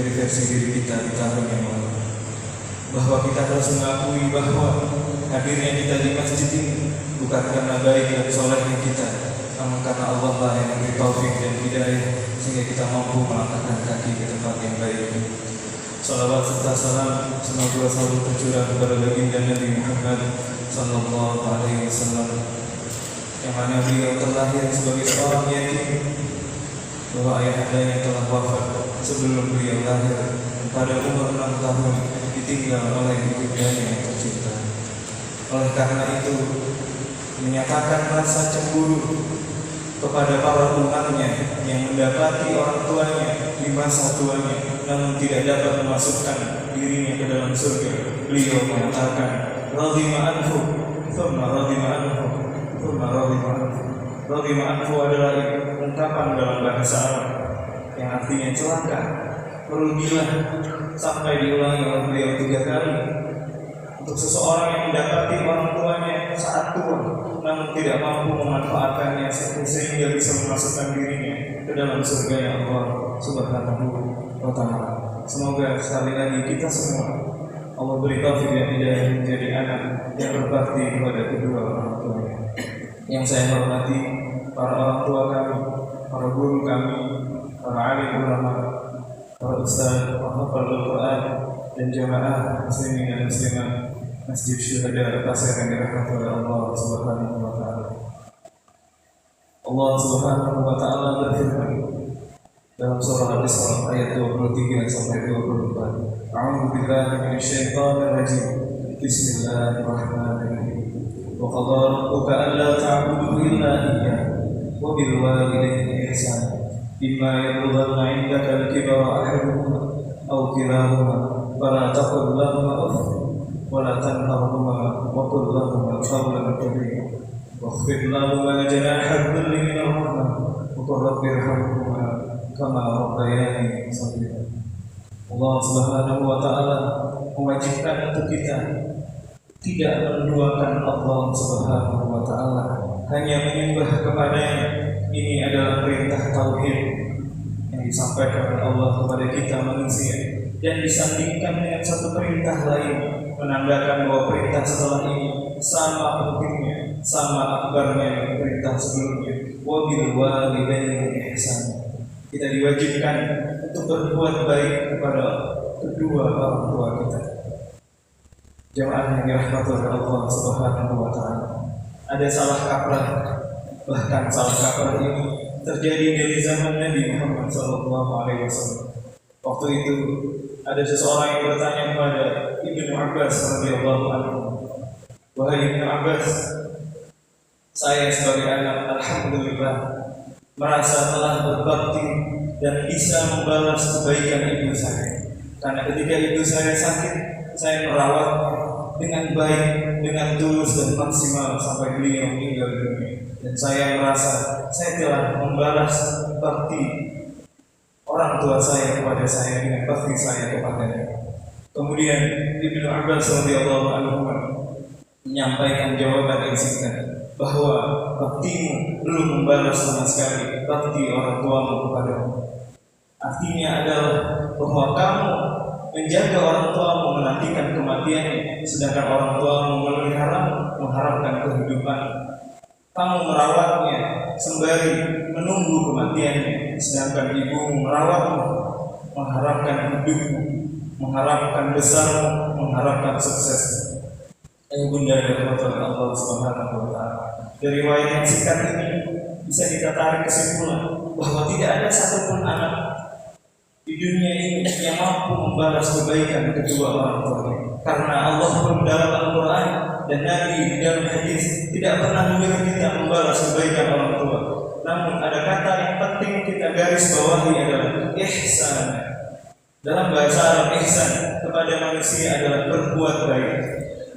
dari versi diri kita di tahun yang lalu, bahwa kita harus mengakui bahwa hadirnya kita di masjid ini bukan karena baik dan solehnya kita, namun karena Allah lah yang memberi taufik dan hidayah sehingga kita mampu melangkahkan kaki ke tempat yang baik. Salawat serta salam semoga selalu tercurah kepada baginda Nabi Muhammad sallallahu alaihi wasallam, yang mana beliau terlahir sebagai seorang yatim, bahwa ayahandanya telah wafat sebelum beliau lahir pada umur 6 tahun, ditinggal oleh ibundanya yang tercinta. Oleh karena itu, menyatakan rasa cemburu kepada para umatnya yang mendapati orang tuanya di masa tuanya namun tidak dapat memasukkan dirinya ke dalam surga, beliau mengatakan radhima anhu thumma radhima anhu thumma radhima anhu. Radhima anhu adalah ungkapan dalam bahasa Arab yang artinya celaka, merugilah, sampai diulangi oleh beliau 3 kali. Untuk seseorang yang mendapati orang tuanya saat tua namun tidak mampu memanfaatkannya sehingga bisa memasukkan dirinya ke dalam surga yang Allah Subhanahu wa ta'ala. Semoga sekali lagi kita semua Allah beri taufik dan hidayah menjadi anak yang berbakti kepada kedua orang tuanya. Yang saya hormati para orang tua kami, para guru kami, para alim ulama, para ustaz, penghafal Al-Quran, dan jamaah muslimin dan muslimat Masjid Syuhada Pasir yang dirahmati oleh Allah Subhanahu wa ta'ala. Allah Subhanahu wa ta'ala berfirman dalam surah Al-Isra ayat 23 sampai 24. A'udzu billahi minasyaitonir rajim. Bismillahirrahmanirrahim. Wa qadara rabbuka alla ta'budu illa iyyahu wa bil walidayni ihsana. Imma yablughanna 'indaka al-kibara ahaduhuma aw kilahuma fala taqul lahumā uff wa la tanharhumā wa qul lahumā qawlan karīmā. Wakhfid lahumā janāha adh-dhilli minar rahmah wa qur rabbi irhamhumā kama rabbayani shaghīran. Allah Subhanahu wa ta'ala mewajibkan untuk kita tidak menduakan Allah Subhanahu wa ta'ala, hanya menyembah kepadanya. Ini adalah perintah tauhid yang disampaikan oleh Allah kepada kita manusia, dan disandingkan dengan satu perintah lain, menandakan bahwa perintah setelah ini sama pentingnya, sama akbarnya dengan perintah sebelumnya. Wa bil walidayni ihsana. Kita diwajibkan untuk berbuat baik kepada kedua orang tua kita. Jamaah yang dirahmati oleh Allah Subhanahu wa ta'ala. Ada salah kaprah, bahkan salah kaprah ini terjadi dari zaman Nabi Muhammad sallallahu alaihi wasallam. Waktu itu ada seseorang yang bertanya kepada Ibnu Abbas radhiyallahu anhu, "Wahai Ibnu Abbas, saya sebagai anak alhamdulillah merasa telah berbakti dan bisa membalas kebaikan ibu saya. Karena ketika ibu saya sakit, saya merawatnya dengan baik, dengan tulus dan maksimal sampai beliau meninggal dunia. Dan saya merasa saya telah membalas bakti orang tua saya kepada saya dengan bakti saya kepadanya." Kemudian Ibnu Abbas radhiyallahu anhu menyampaikan jawaban yang singkat, bahwa baktimu belum membalas sama sekali bakti orang tuamu kepadamu. Artinya adalah bahwa kamu menjaga orang tuamu menantikan kematiannya, sedangkan orang tuamu mengharapkan kehidupan. Kamu merawatnya sembari menunggu kematiannya, sedangkan ibumu merawatmu mengharapkan hidupmu, mengharapkan besarmu, mengharapkan sukses. Bunda dirahmati oleh Allah Subhanahu wa ta'ala. Dari riwayat yang singkat ini bisa kita tarik kesimpulan bahwa tidak ada satupun anak di dunia ini yang mampu membalas kebaikan kedua orang tuanya. Karena Allah pun dalam Al-Quran dan Nabi di dalam hadis tidak pernah menyuruh kita membalas kebaikan orang tua. Namun ada kata yang penting kita garis bawahi adalah ihsan. Dalam bahasa Arab, ihsan kepada manusia adalah berbuat baik.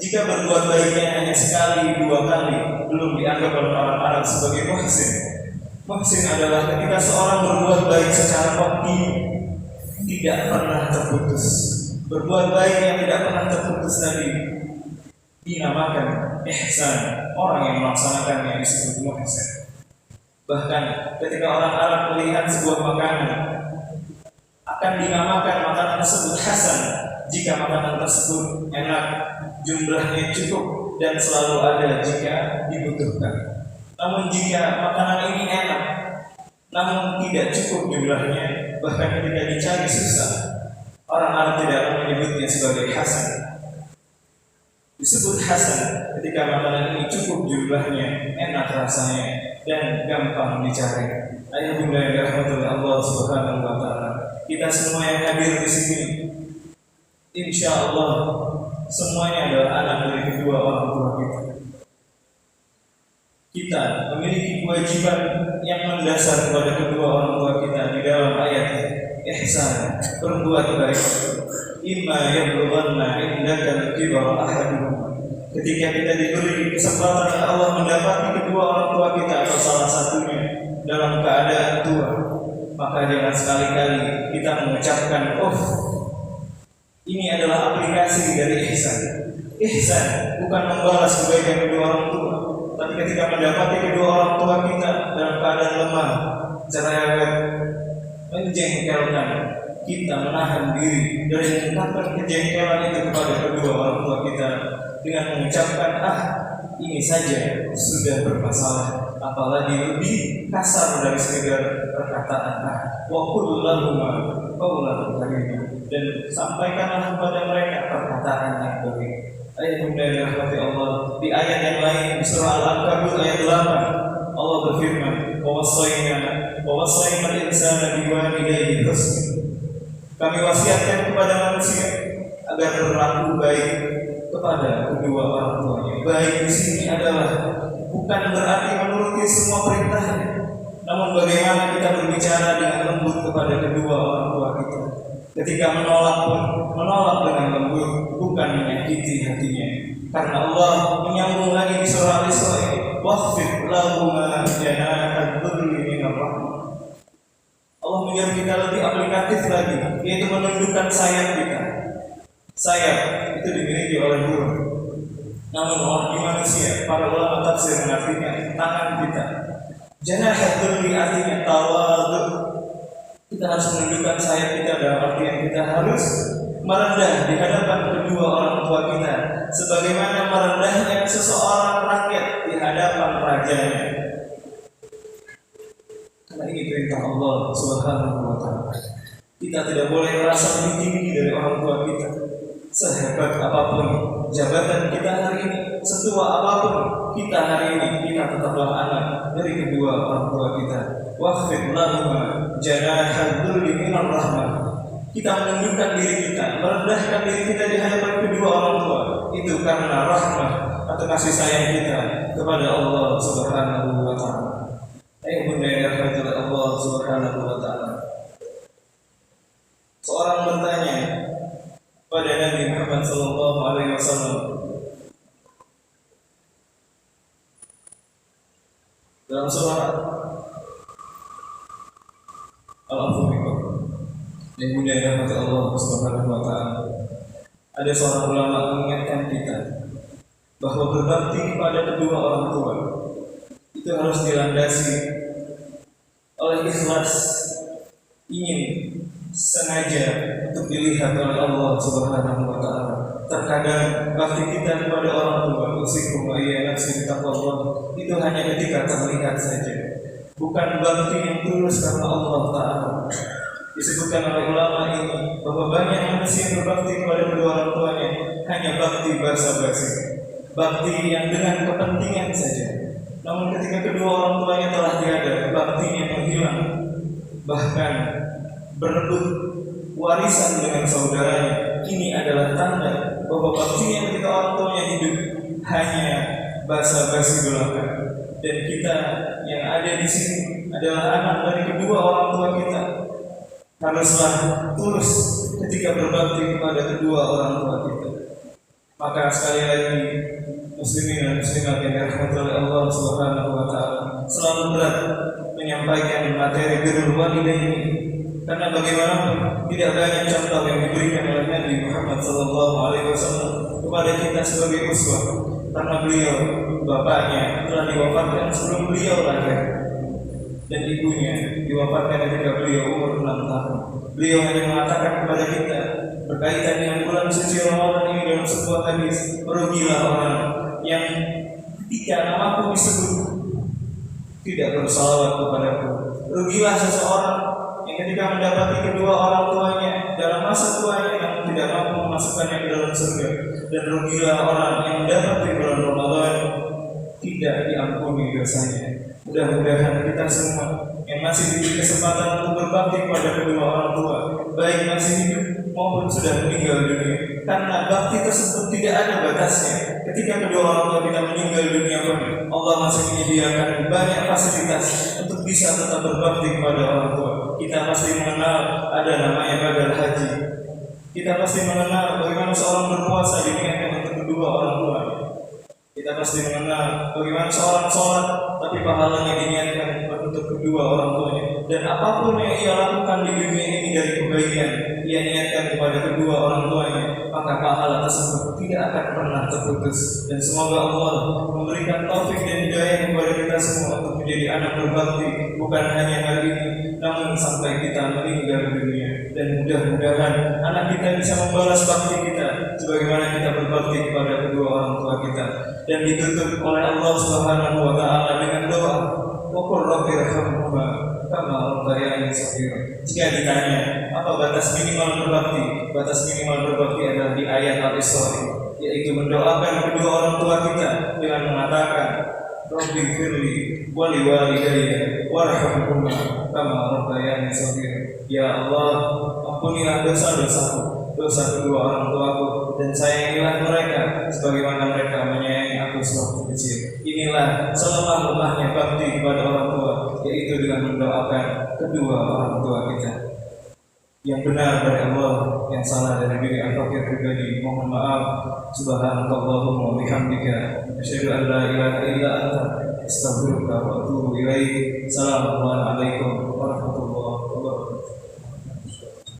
Jika berbuat baiknya hanya sekali, 2 kali, belum dianggap oleh orang Arab sebagai muhsin. Muhsin adalah ketika seorang berbuat baik secara kontinu, tidak pernah terputus. Berbuat baik yang tidak pernah terputus tadi dinamakan ihsan. Orang yang melaksanakannya disebut muhsin. Bahkan ketika orang Arab melihat sebuah makanan, akan dinamakan makanan tersebut hasan jika makanan tersebut enak, jumlahnya cukup dan selalu ada jika dibutuhkan. Namun jika makanan ini enak namun tidak cukup jumlahnya, bahkan ketika dicari susah, orang Arab tidak akan menyebutnya sebagai hasan. Disebut hasan ketika makanan ini cukup jumlahnya, enak rasanya, dan gampang dicari. Ayah bunda yang dirahmati Allah Subhanahu wa Ta'ala, kita semua yang hadir di sini, insya Allah semuanya adalah anak dari kedua orang tua kita. Kita memiliki kewajiban yang mendasar kepada kedua orang tua kita di dalam ayat ihsan, berbuat baik. Imma yablughanna indaka al-kibara ahaduhuma. Ketika kita diberi kesempatan Allah mendapati kedua orang tua kita atau salah satunya dalam keadaan tua, maka jangan sekali-kali kita mengucapkan ini adalah aplikasi dari ihsan. Ihsan bukan membalas kebaikan kedua orang tua, tapi ketika mendapati kedua orang tua kita dalam keadaan lemah, cerewet, menjengkelkan, kita menahan diri dari mengungkapkan kejengkelan itu kepada kedua orang tua kita dengan mengucapkan ini saja sudah bermasalah, apalagi lebih kasar dari sekedar perkataan wa qul lahuma qawlan karima, dan sampaikanlah kepada mereka perkataan yang baik. Ayat bunda yang dirahmati Allah, di ayat yang lain di surah Al-Ankabut ayat 8 Allah berfirman wa wassayna al-insana biwalidayhi husna. Kami wasiatkan kepada manusia agar berlaku baik kepada kedua orang tuanya. Baik di sini adalah bukan berarti menuruti semua perintahnya, namun bagaimana kita berbicara dengan lembut kepada kedua orang tua kita. Ketika menolak pun menolak dengan lembut, bukan menyakiti hatinya. Karena Allah menyambung lagi di surah Al-Isra, waqfid lahuma janaha dzulli minar rahmah. Allah menyuruh kita lebih aplikatif lagi, yaitu menundukkan sayap kita. Sayap itu dimiliki oleh burung, namun orang di manusia, para ulama tafsir mengartikan tangan kita. Janaha dzulli artinya tawadhu. Kita harus menundukkan sayap kita dalam artian kita harus merendah di hadapan kedua orang tua kita, sebagaimana merendahnya seseorang rakyat di hadapan rajanya. Karena ini perintah Allah Subhanahu wa Ta'ala. Kita tidak boleh merasa lebih tinggi dari orang tua kita. Sehebat apapun jabatan kita hari ini, setua apapun kita hari ini, kita tetaplah anak dari kedua orang tua kita. Waqfid lahuma janaha dzulli minar rahmah. Kita menundukkan diri kita, merendahkan diri kita di hadapan kedua orang tua. Itu karena rahmah atau kasih sayang kita kepada Allah Subhanahu wa Ta'ala. Bunda yang dirahmati Allah Subhanahu wa Ta'ala. Seorang bertanya pada Nabi Muhammad sallallahu alaihi wasallam dalam surah Al-Anfal. Yang Bunda yang dirahmati Allah Subhanahu wa Ta'ala, ada seorang ulama mengingatkan kita bahwa berbakti kepada kedua orang tua itu harus dilandasi oleh ikhlas, ingin sengaja untuk dilihat oleh Allah Subhanahu wa Ta'ala. Terkadang bakti kita kepada orang tua, usikum wa iyya nafsi taqwallah, itu hanya ketika terlihat saja, bukan bakti yang tulus karena Allah Ta'ala. Disebutkan oleh ulama ini bahwa banyak manusia yang berbakti kepada kedua orang tuanya hanya bakti basa-basi, bakti yang dengan kepentingan saja. Namun ketika kedua orang tuanya telah tiada, baktinya menghilang, bahkan berebut warisan dengan saudaranya. Ini adalah tanda bahwa baktinya ketika orang tuanya hidup hanya basa-basi belaka. Dan kita yang ada di sini adalah anak dari kedua orang tua kita, haruslah tulus ketika berbakti kepada kedua orang tua kita. Maka sekali lagi, muslimin dan muslimat yang dirahmati oleh Allah Subhanahu wa Ta'ala, selalu berat menyampaikan materi birrul walidain ini, karena bagaimanapun tidak banyak contoh yang diberikan oleh Nabi Muhammad sallallahu alaihi wasallam kepada kita sebagai uswah, karena beliau bapaknya telah diwafatkan sebelum beliau lahir. dan ibunya diwafatkan ketika beliau umur 6 tahun. Beliau hanya mengatakan kepada kita berkaitan dengan bulan suci Ramadan ini dalam sebuah hadis, rugilah orang yang ketika namaku disebut tidak bersalawat kepadaku. Rugilah seseorang yang ketika mendapati kedua orang tuanya dalam masa tuanya namun tidak mampu memasukkannya ke dalam surga. Dan rugilah orang yang mendapati bulan Ramadan tidak diampuni dosanya. Mudah-mudahan kita semua yang masih diberi kesempatan untuk berbakti kepada kedua orang tua, baik masih hidup maupun sudah meninggal dunia, karena bakti tersebut tidak ada batasnya. Ketika kedua orang tua kita meninggal dunia pun, Allah masih menyediakan banyak fasilitas untuk bisa tetap berbakti kepada orang tua. Kita pasti mengenal ada namanya badal haji. Kita pasti mengenal bagaimana seorang berpuasa diniatkan untuk kedua orang tua. Kita pasti mengenal bagaimana seorang sholat tapi pahalanya diniatkan untuk kedua orang tuanya. Dan apapun yang ia lakukan di dunia ini dari kebaikan, ia niatkan kepada kedua orang tuanya, maka pahala tersebut tidak akan pernah terputus. Dan semoga Allah memberikan taufik dan hidayah kepada kita semua untuk menjadi anak berbakti, bukan hanya hari ini, namun sampai kita meninggal dunia. Dan mudah-mudahan anak kita bisa membalas bakti kita sebagaimana kita berbakti kepada kedua orang tua kita. Dan ditutup oleh Allah Subhanahu wa taala dengan doa, wa qur rabbirhamhuma kama rabbayani shaghira. Jika ditanya apa batas minimal berbakti, batas minimal berbakti adalah di ayat Al-Isra, yaitu mendoakan kedua orang tua kita dengan mengatakan Rabbighfirli wa liwalidayya warhamhuma kama rabbayani shaghira. Ya Allah, ampunilah dosa-dosaku, dosa kedua orang tuaku, dan sayangilah mereka sebagaimana mereka menyayangi aku sewaktu kecil. Inilah selemah-lemahnya bakti kepada orang tua, yaitu dengan mendoakan kedua orang tua kita. Yang benar dari Allah, yang salah dari diri al-fakir pribadi, mohon maaf. Subhanakallahumma wa bihamdika, asyhadu an la ilaha illa anta, astaghfiruka wa atubu ilaik. Assalamualaikum